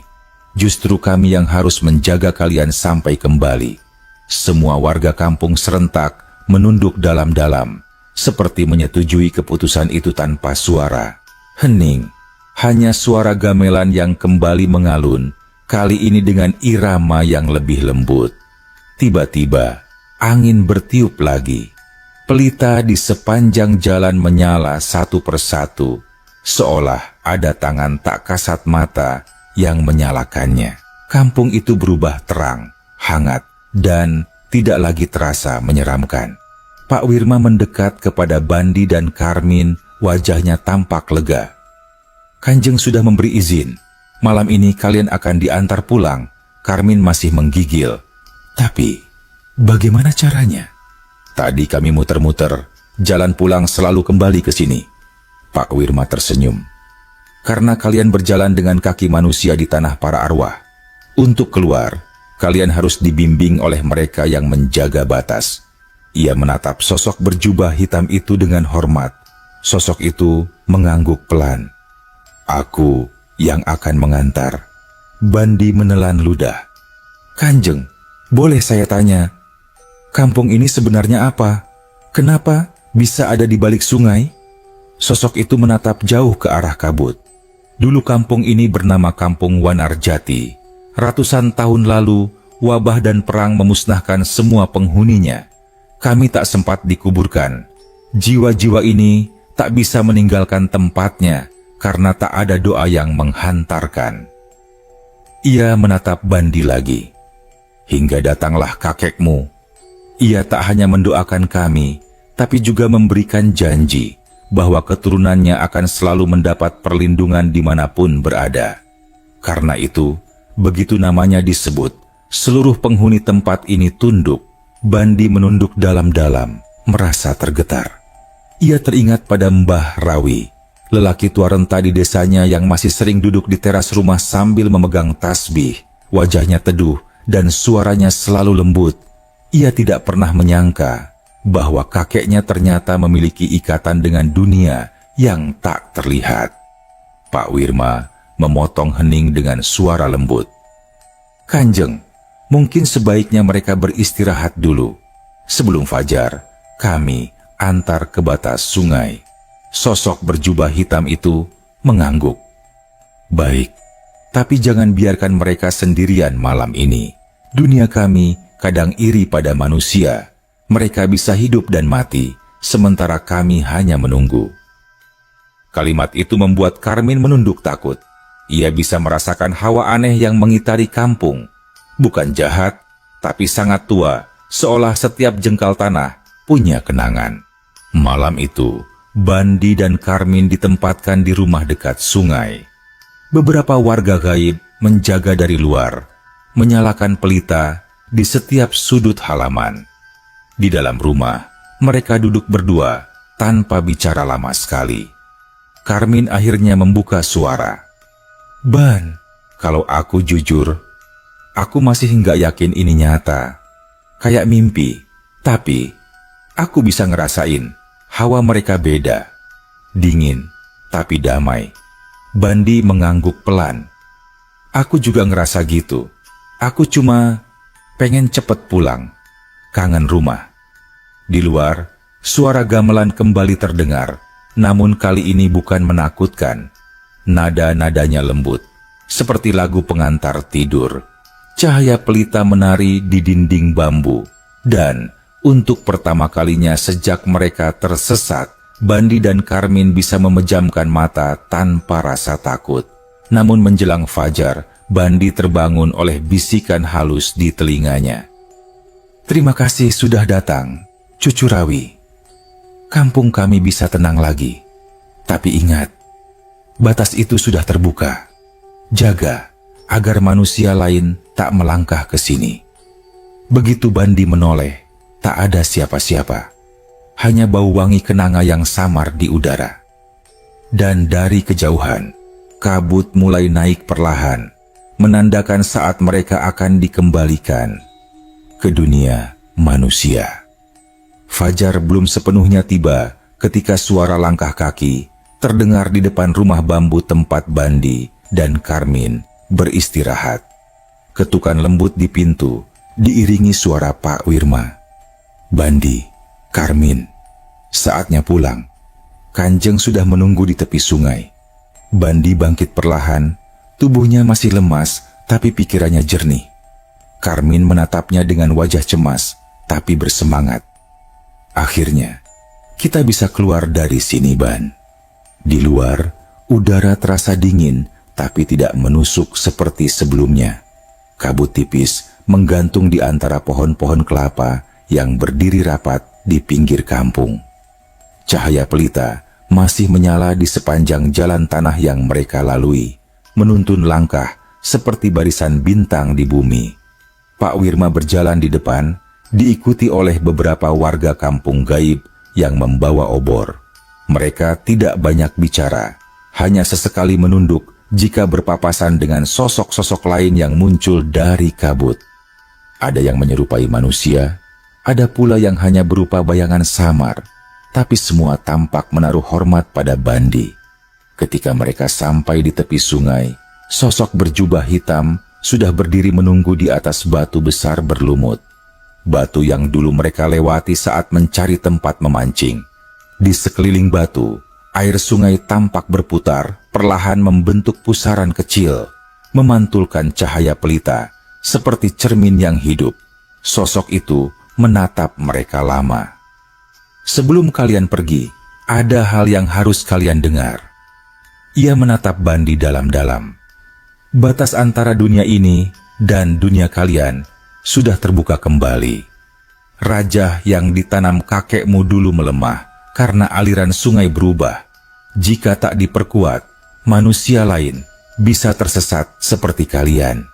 Justru kami yang harus menjaga kalian sampai kembali. Semua warga kampung serentak menunduk dalam-dalam, seperti menyetujui keputusan itu tanpa suara. Hening, hanya suara gamelan yang kembali mengalun, kali ini dengan irama yang lebih lembut. Tiba-tiba, angin bertiup lagi. Pelita di sepanjang jalan menyala satu persatu, seolah ada tangan tak kasat mata yang menyalakannya. Kampung itu berubah terang, hangat, dan tidak lagi terasa menyeramkan. Pak Wirma mendekat kepada Bandi dan Karmin, wajahnya tampak lega. Kanjeng sudah memberi izin. Malam ini kalian akan diantar pulang. Karmin masih menggigil. Tapi, bagaimana caranya? Tadi kami muter-muter, jalan pulang selalu kembali ke sini. Pak Wirma tersenyum. Karena kalian berjalan dengan kaki manusia di tanah para arwah. Untuk keluar, kalian harus dibimbing oleh mereka yang menjaga batas. Ia menatap sosok berjubah hitam itu dengan hormat. Sosok itu mengangguk pelan. Aku yang akan mengantar. Bandi menelan ludah. Kanjeng, boleh saya tanya, kampung ini sebenarnya apa? Kenapa bisa ada di balik sungai? Sosok itu menatap jauh ke arah kabut. Dulu kampung ini bernama Kampung Wanarjati. Ratusan tahun lalu, wabah dan perang memusnahkan semua penghuninya. Kami tak sempat dikuburkan. Jiwa-jiwa ini tak bisa meninggalkan tempatnya karena tak ada doa yang menghantarkan. Ia menatap Bandi lagi. Hingga datanglah kakekmu. Ia tak hanya mendoakan kami, tapi juga memberikan janji bahwa keturunannya akan selalu mendapat perlindungan dimanapun berada. Karena itu, begitu namanya disebut, seluruh penghuni tempat ini tunduk. Bandi menunduk dalam-dalam, merasa tergetar. Ia teringat pada Mbah Rawi, lelaki tua renta di desanya yang masih sering duduk di teras rumah sambil memegang tasbih. Wajahnya teduh dan suaranya selalu lembut. Ia tidak pernah menyangka bahwa kakeknya ternyata memiliki ikatan dengan dunia yang tak terlihat. Pak Wirma memotong hening dengan suara lembut. Kanjeng, mungkin sebaiknya mereka beristirahat dulu. Sebelum fajar, kami antar ke batas sungai. Sosok berjubah hitam itu mengangguk. Baik, tapi jangan biarkan mereka sendirian malam ini. Dunia kami kadang iri pada manusia. Mereka bisa hidup dan mati, sementara kami hanya menunggu. Kalimat itu membuat Karmin menunduk takut. Ia bisa merasakan hawa aneh yang mengitari kampung. Bukan jahat, tapi sangat tua, seolah setiap jengkal tanah punya kenangan. Malam itu, Bandi dan Karmin ditempatkan di rumah dekat sungai. Beberapa warga gaib menjaga dari luar, menyalakan pelita di setiap sudut halaman. Di dalam rumah, mereka duduk berdua tanpa bicara lama sekali. Karmin akhirnya membuka suara. Ban, kalau aku jujur, aku masih nggak yakin ini nyata. Kayak mimpi, tapi aku bisa ngerasain hawa mereka beda. Dingin, tapi damai. Bandi mengangguk pelan. Aku juga ngerasa gitu. Aku cuma pengen cepet pulang. Kangen rumah. Di luar, suara gamelan kembali terdengar. Namun kali ini bukan menakutkan. Nada-nadanya lembut, seperti lagu pengantar tidur. Cahaya pelita menari di dinding bambu, dan Untuk pertama kalinya sejak mereka tersesat, Bandi dan Karmin bisa memejamkan mata tanpa rasa takut. Namun menjelang fajar, Bandi terbangun oleh bisikan halus di telinganya. "Terima kasih sudah datang, Cucu Rawi. Kampung kami bisa tenang lagi. Tapi ingat, batas itu sudah terbuka. Jaga agar manusia lain tak melangkah ke sini." Begitu Bandi menoleh, tak ada siapa-siapa. Hanya bau wangi kenanga yang samar di udara. Dan dari kejauhan, kabut mulai naik perlahan, menandakan saat mereka akan dikembalikan ke dunia manusia. Fajar belum sepenuhnya tiba ketika suara langkah kaki terdengar di depan rumah bambu tempat Bandi dan Karmin beristirahat. Ketukan lembut di pintu diiringi suara Pak Wirma. "Bandi, Karmin, saatnya pulang. Kanjeng sudah menunggu di tepi sungai." Bandi bangkit perlahan, tubuhnya masih lemas tapi pikirannya jernih. Karmin menatapnya dengan wajah cemas tapi bersemangat. "Akhirnya, kita bisa keluar dari sini, Ban." Di luar, udara terasa dingin tapi tidak menusuk seperti sebelumnya. Kabut tipis menggantung di antara pohon-pohon kelapa yang berdiri rapat di pinggir kampung. Cahaya pelita masih menyala di sepanjang jalan tanah yang mereka lalui, menuntun langkah seperti barisan bintang di bumi. Pak Wirma berjalan di depan, diikuti oleh beberapa warga kampung gaib yang membawa obor. Mereka tidak banyak bicara, hanya sesekali menunduk jika berpapasan dengan sosok-sosok lain yang muncul dari kabut. Ada yang menyerupai manusia, ada pula yang hanya berupa bayangan samar, tapi semua tampak menaruh hormat pada Bandi. Ketika mereka sampai di tepi sungai, sosok berjubah hitam sudah berdiri menunggu di atas batu besar berlumut. Batu yang dulu mereka lewati saat mencari tempat memancing. Di sekeliling batu, air sungai tampak berputar, perlahan membentuk pusaran kecil, memantulkan cahaya pelita, seperti cermin yang hidup. Sosok itu menatap mereka lama. "Sebelum kalian pergi, ada hal yang harus kalian dengar." Ia menatap Bandi dalam-dalam. "Batas antara dunia ini dan dunia kalian sudah terbuka kembali. Raja yang ditanam kakekmu dulu melemah karena aliran sungai berubah. Jika tak diperkuat, manusia lain bisa tersesat seperti kalian.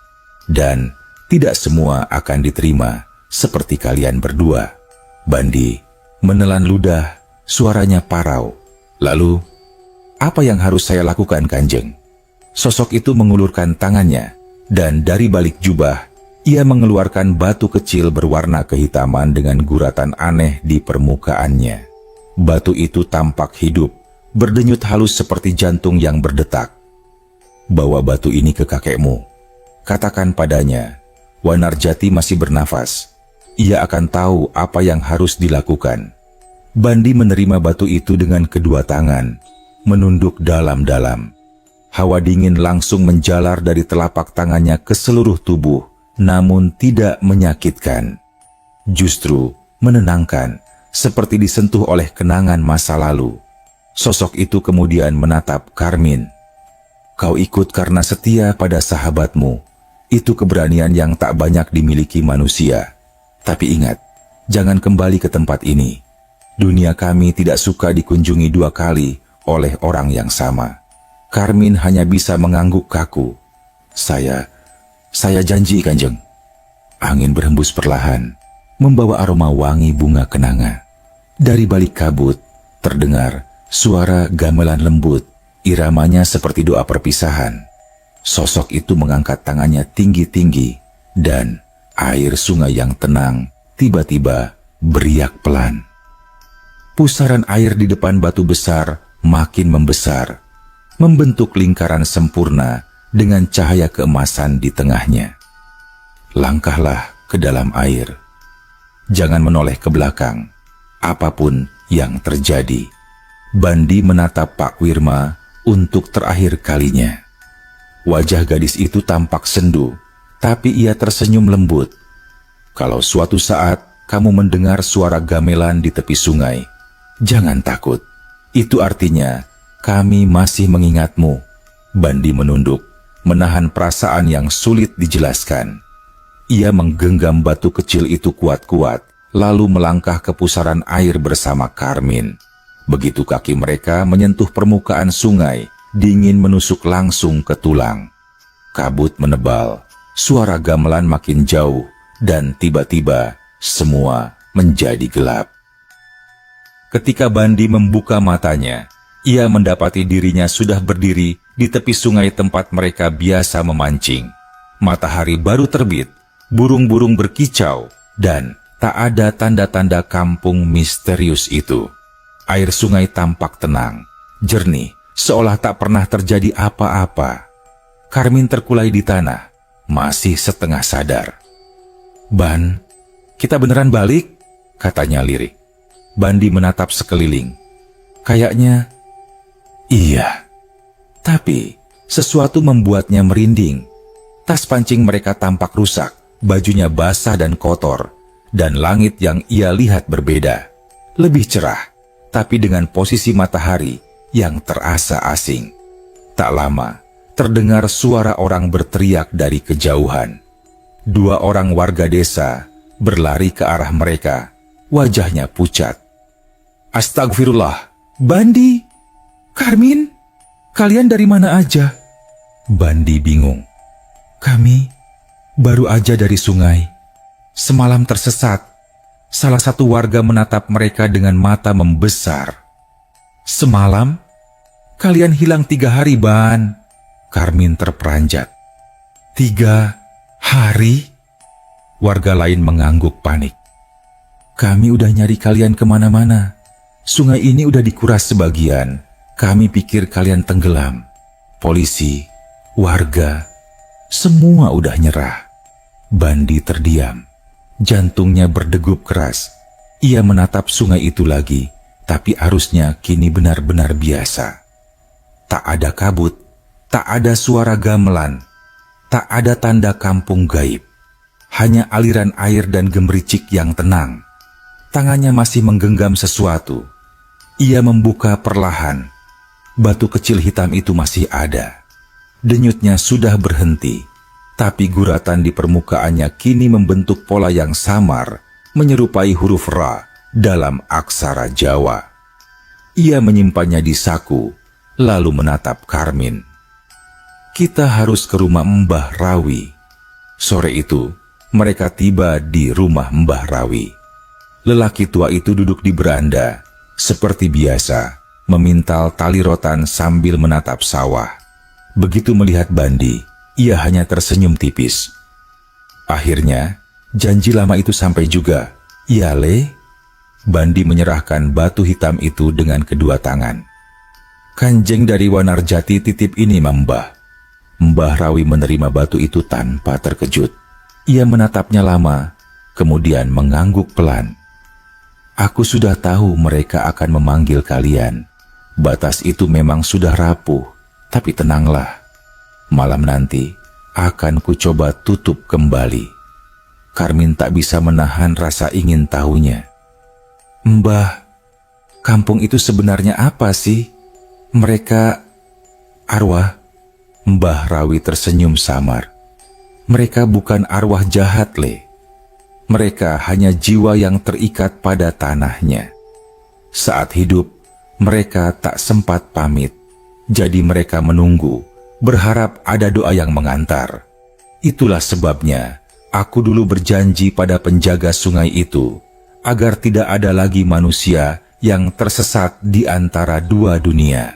Dan tidak semua akan diterima seperti kalian berdua." Bandi menelan ludah, suaranya parau. "Lalu, apa yang harus saya lakukan, Kanjeng?" Sosok itu mengulurkan tangannya, dan dari balik jubah, ia mengeluarkan batu kecil berwarna kehitaman dengan guratan aneh di permukaannya. Batu itu tampak hidup, berdenyut halus seperti jantung yang berdetak. "Bawa batu ini ke kakekmu. Katakan padanya, Wanarjati masih bernafas. Ia akan tahu apa yang harus dilakukan." Bandi menerima batu itu dengan kedua tangan, menunduk dalam-dalam. Hawa dingin langsung menjalar dari telapak tangannya ke seluruh tubuh, namun tidak menyakitkan. Justru menenangkan, seperti disentuh oleh kenangan masa lalu. Sosok itu kemudian menatap Karmin. "Kau ikut karena setia pada sahabatmu. Itu keberanian yang tak banyak dimiliki manusia. Tapi ingat, jangan kembali ke tempat ini. Dunia kami tidak suka dikunjungi dua kali oleh orang yang sama." Karmin hanya bisa mengangguk kaku. Saya janji, Kanjeng." Angin berhembus perlahan, membawa aroma wangi bunga kenanga. Dari balik kabut, terdengar suara gamelan lembut, iramanya seperti doa perpisahan. Sosok itu mengangkat tangannya tinggi-tinggi, dan air sungai yang tenang tiba-tiba beriak pelan. Pusaran air di depan batu besar makin membesar, membentuk lingkaran sempurna dengan cahaya keemasan di tengahnya. Langkahlah ke dalam air. Jangan menoleh ke belakang, apapun yang terjadi. Bandi menatap Pak Wirma untuk terakhir kalinya. Wajah gadis itu tampak sendu, tapi ia tersenyum lembut. "Kalau suatu saat kamu mendengar suara gamelan di tepi sungai. Jangan takut, itu artinya kami masih mengingatmu. Bandi menunduk, menahan perasaan yang sulit dijelaskan. Ia menggenggam batu kecil itu kuat-kuat, lalu melangkah ke pusaran air bersama Karmin. Begitu kaki mereka menyentuh permukaan sungai, dingin menusuk langsung ke tulang. Kabut menebal, suara gamelan makin jauh, dan tiba-tiba semua menjadi gelap. Ketika Bandi membuka matanya, ia mendapati dirinya sudah berdiri di tepi sungai tempat mereka biasa memancing. Matahari baru terbit, burung-burung berkicau, dan tak ada tanda-tanda kampung misterius itu. Air sungai tampak tenang, jernih, seolah tak pernah terjadi apa-apa. Karmin terkulai di tanah, masih setengah sadar. "Ban, kita beneran balik?" katanya lirik. Bandi menatap sekeliling. Kayaknya, iya. Tapi, sesuatu membuatnya merinding. Tas pancing mereka tampak rusak, bajunya basah dan kotor, dan langit yang ia lihat berbeda. Lebih cerah, tapi dengan posisi matahari yang terasa asing. Tak lama, terdengar suara orang berteriak dari kejauhan. 2 orang warga desa berlari ke arah mereka, wajahnya pucat. "Astagfirullah, Bandi, Karmin, kalian dari mana aja?" Bandi bingung. "Kami baru aja dari sungai. Semalam tersesat." Salah satu warga menatap mereka dengan mata membesar. "Semalam? Kalian hilang 3 hari, Ban." Karmin terperanjat. 3 hari? Warga lain mengangguk panik. "Kami udah nyari kalian kemana-mana. Sungai ini udah dikuras sebagian. Kami pikir kalian tenggelam. Polisi, warga, semua udah nyerah." Bandi terdiam. Jantungnya berdegup keras. Ia menatap sungai itu lagi, tapi arusnya kini benar-benar biasa. Tak ada kabut, tak ada suara gamelan, tak ada tanda kampung gaib. Hanya aliran air dan gemericik yang tenang. Tangannya masih menggenggam sesuatu. Ia membuka perlahan. Batu kecil hitam itu masih ada. Denyutnya sudah berhenti. Tapi guratan di permukaannya kini membentuk pola yang samar, menyerupai huruf Ra dalam aksara Jawa. Ia menyimpannya di saku, lalu menatap Karmin. "Kita harus ke rumah Mbah Rawi." Sore itu, mereka tiba di rumah Mbah Rawi. Lelaki tua itu duduk di beranda, seperti biasa, memintal tali rotan sambil menatap sawah. Begitu melihat Bandi, ia hanya tersenyum tipis. Akhirnya, janji lama itu sampai juga. "Ya, Le?" Bandi menyerahkan batu hitam itu dengan kedua tangan. "Kanjeng dari Wanarjati titip ini, Mbah." Mbah Rawi menerima batu itu tanpa terkejut. Ia menatapnya lama, kemudian mengangguk pelan. "Aku sudah tahu mereka akan memanggil kalian. Batas itu memang sudah rapuh, tapi tenanglah. Malam nanti akan kucoba tutup kembali." Karmin tak bisa menahan rasa ingin tahunya. "Mbah, kampung itu sebenarnya apa sih? Mereka arwah?" Mbah Rawi tersenyum samar. "Mereka bukan arwah jahat, Le. Mereka hanya jiwa yang terikat pada tanahnya. Saat hidup, mereka tak sempat pamit, jadi mereka menunggu, berharap ada doa yang mengantar. Itulah sebabnya aku dulu berjanji pada penjaga sungai itu, agar tidak ada lagi manusia yang tersesat di antara 2 dunia."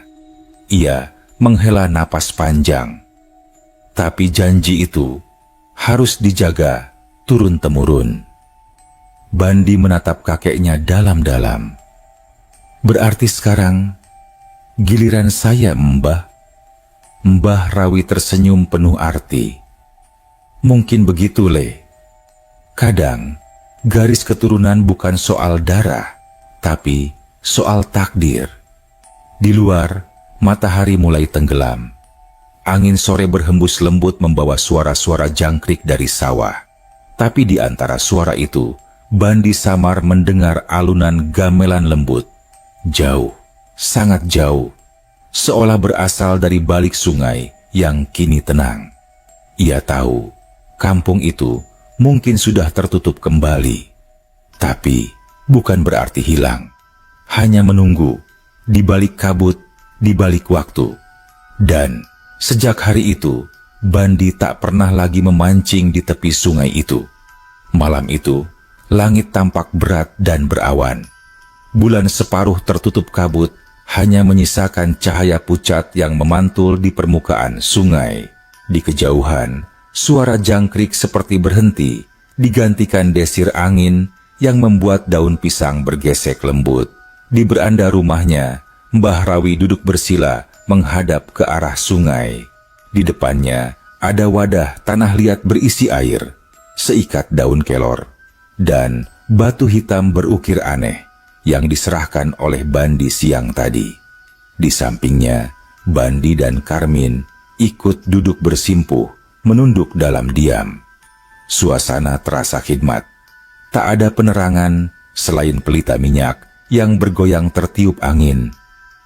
Ia menghela napas panjang. Tapi janji itu harus dijaga turun-temurun. Bandi menatap kakeknya dalam-dalam. "Berarti sekarang giliran saya, Mbah?" Mbah Rawi tersenyum penuh arti. "Mungkin begitu, Le. Kadang, garis keturunan bukan soal darah, tapi soal takdir." Di luar, matahari mulai tenggelam. Angin sore berhembus lembut membawa suara-suara jangkrik dari sawah. Tapi di antara suara itu, Bandi samar mendengar alunan gamelan lembut. Jauh, sangat jauh, seolah berasal dari balik sungai yang kini tenang. Ia tahu, kampung itu mungkin sudah tertutup kembali. Tapi bukan berarti hilang. Hanya menunggu, di balik kabut, di balik waktu. Dan sejak hari itu, Bandi tak pernah lagi memancing di tepi sungai itu. Malam itu, langit tampak berat dan berawan. Bulan separuh tertutup kabut, hanya menyisakan cahaya pucat yang memantul di permukaan sungai. Di kejauhan, suara jangkrik seperti berhenti, digantikan desir angin yang membuat daun pisang bergesek lembut. Di beranda rumahnya, Mbah Rawi duduk bersila menghadap ke arah sungai. Di depannya ada wadah tanah liat berisi air, seikat daun kelor, dan batu hitam berukir aneh yang diserahkan oleh Bandi siang tadi. Di sampingnya, Bandi dan Karmin ikut duduk bersimpuh, menunduk dalam diam. Suasana terasa khidmat. Tak ada penerangan selain pelita minyak yang bergoyang tertiup angin.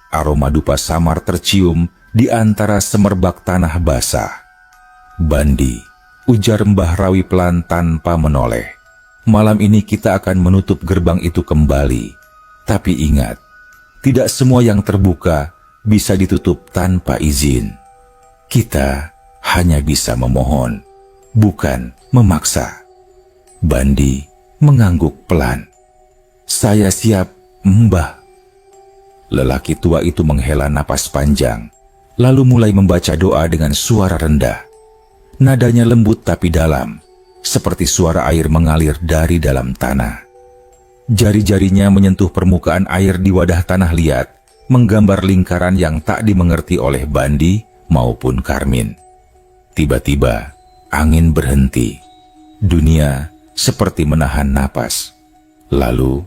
Aroma dupa samar tercium di antara semerbak tanah basah. Bandi, ujar Mbah Rawi pelan tanpa menoleh. Malam ini kita akan menutup gerbang itu kembali. Tapi ingat, tidak semua yang terbuka bisa ditutup tanpa izin. Kita hanya bisa memohon, bukan memaksa. Bandi mengangguk pelan. Saya siap, Mbah. Lelaki tua itu menghela napas panjang, lalu mulai membaca doa dengan suara rendah. Nadanya lembut tapi dalam, seperti suara air mengalir dari dalam tanah. Jari-jarinya menyentuh permukaan air di wadah tanah liat, menggambar lingkaran yang tak dimengerti oleh Bandi maupun Karmin. Tiba-tiba, angin berhenti. Dunia seperti menahan napas. Lalu,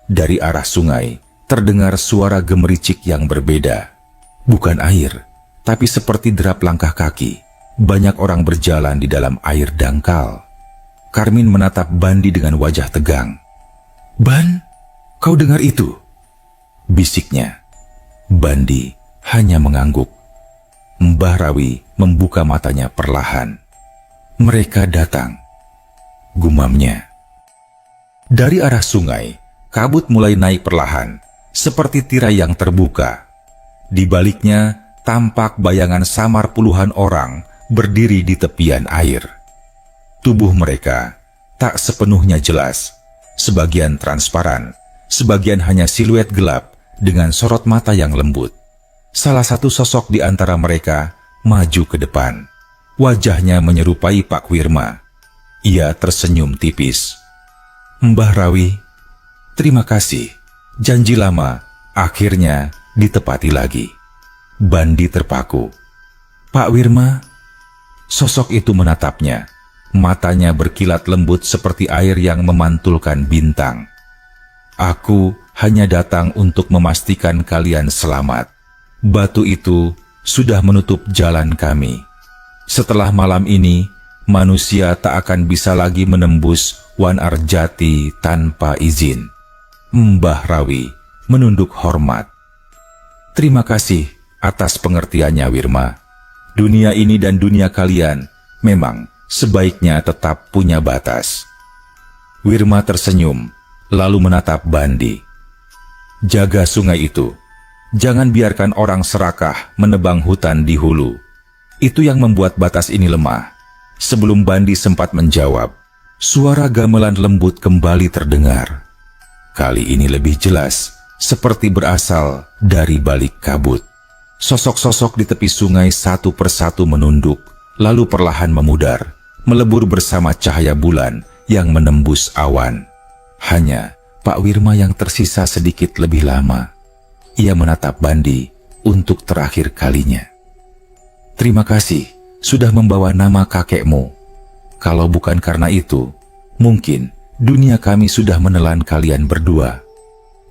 dari arah sungai, terdengar suara gemericik yang berbeda. Bukan air, tapi seperti derap langkah kaki. Banyak orang berjalan di dalam air dangkal. Karmin menatap Bandi dengan wajah tegang. Ban, kau dengar itu? Bisiknya. Bandi hanya mengangguk. Mbah Rawi membuka matanya perlahan. Mereka datang. Gumamnya. Dari arah sungai, kabut mulai naik perlahan, seperti tirai yang terbuka. Di baliknya, tampak bayangan samar puluhan orang berdiri di tepian air. Tubuh mereka tak sepenuhnya jelas, sebagian transparan, sebagian hanya siluet gelap dengan sorot mata yang lembut. Salah satu sosok di antara mereka maju ke depan. Wajahnya menyerupai Pak Wirma. Ia tersenyum tipis. Mbah Rawi, terima kasih. Janji lama akhirnya ditepati lagi. Bandi terpaku. Pak Wirma, sosok itu menatapnya. Matanya berkilat lembut seperti air yang memantulkan bintang. Aku hanya datang untuk memastikan kalian selamat. Batu itu sudah menutup jalan kami. Setelah malam ini, manusia tak akan bisa lagi menembus Wan Arjati tanpa izin. Mbah Rawi menunduk hormat. Terima kasih atas pengertiannya, Wirma. Dunia ini dan dunia kalian memang sebaiknya tetap punya batas. Wirma tersenyum, lalu menatap Bandi. Jaga sungai itu. Jangan biarkan orang serakah menebang hutan di hulu. Itu yang membuat batas ini lemah. Sebelum Bandi sempat menjawab, suara gamelan lembut kembali terdengar. Kali ini lebih jelas, seperti berasal dari balik kabut. Sosok-sosok di tepi sungai satu persatu menunduk, lalu perlahan memudar, melebur bersama cahaya bulan yang menembus awan. Hanya Pak Wirma yang tersisa sedikit lebih lama. Ia menatap Bandi untuk terakhir kalinya. Terima kasih sudah membawa nama kakekmu. Kalau bukan karena itu, mungkin dunia kami sudah menelan kalian berdua.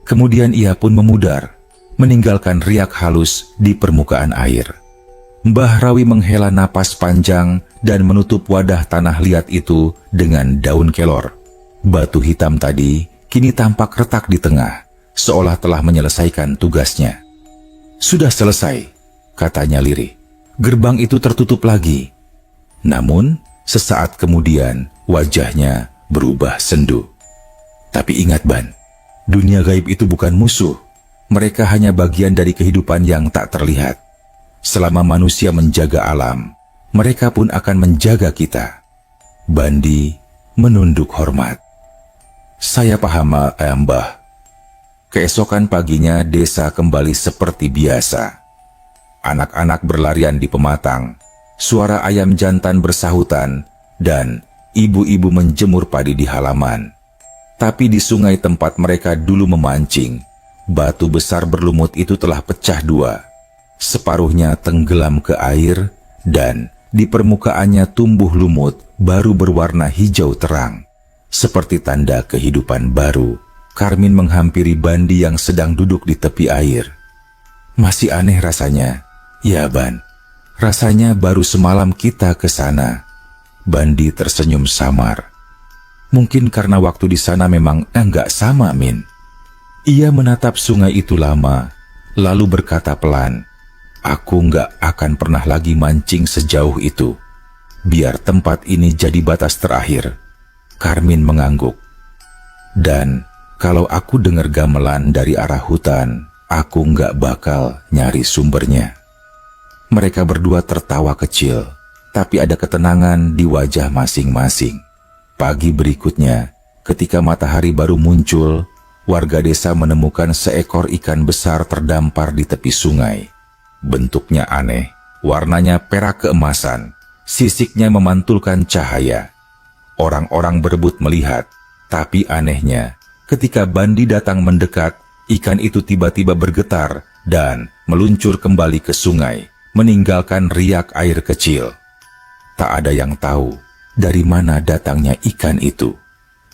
Kemudian ia pun memudar, meninggalkan riak halus di permukaan air. Mbah Rawi menghela napas panjang dan menutup wadah tanah liat itu dengan daun kelor. Batu hitam tadi kini tampak retak di tengah, seolah telah menyelesaikan tugasnya. "Sudah selesai," katanya lirih. Gerbang itu tertutup lagi. Namun, sesaat kemudian wajahnya berubah sendu. "Tapi ingat, Ban, dunia gaib itu bukan musuh. Mereka hanya bagian dari kehidupan yang tak terlihat. Selama manusia menjaga alam, mereka pun akan menjaga kita." Bandi menunduk hormat. "Saya paham, Mbah." Keesokan paginya desa kembali seperti biasa. Anak-anak berlarian di pematang, suara ayam jantan bersahutan, dan ibu-ibu menjemur padi di halaman. Tapi di sungai tempat mereka dulu memancing, batu besar berlumut itu telah pecah dua. Separuhnya tenggelam ke air, dan di permukaannya tumbuh lumut baru berwarna hijau terang. Seperti tanda kehidupan baru, Karmin menghampiri Bandi yang sedang duduk di tepi air. "Masih aneh rasanya." "Ya, Ban, rasanya baru semalam kita ke sana." Bandi tersenyum samar. "Mungkin karena waktu di sana memang enggak sama, Min." Ia menatap sungai itu lama, lalu berkata pelan, "Aku enggak akan pernah lagi mancing sejauh itu. Biar tempat ini jadi batas terakhir." Karmin mengangguk. "Dan kalau aku dengar gamelan dari arah hutan, aku enggak bakal nyari sumbernya." Mereka berdua tertawa kecil, tapi ada ketenangan di wajah masing-masing. Pagi berikutnya, ketika matahari baru muncul, warga desa menemukan seekor ikan besar terdampar di tepi sungai. Bentuknya aneh, warnanya perak keemasan, sisiknya memantulkan cahaya. Orang-orang berebut melihat, tapi anehnya, ketika Bandi datang mendekat, ikan itu tiba-tiba bergetar dan meluncur kembali ke sungai, meninggalkan riak air kecil. Tak ada yang tahu dari mana datangnya ikan itu.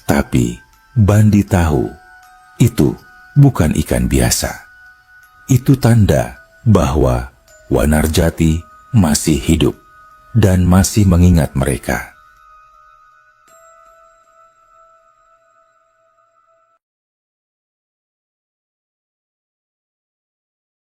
Tapi Bandi tahu, itu bukan ikan biasa. Itu tanda bahwa Wanarjati masih hidup dan masih mengingat mereka.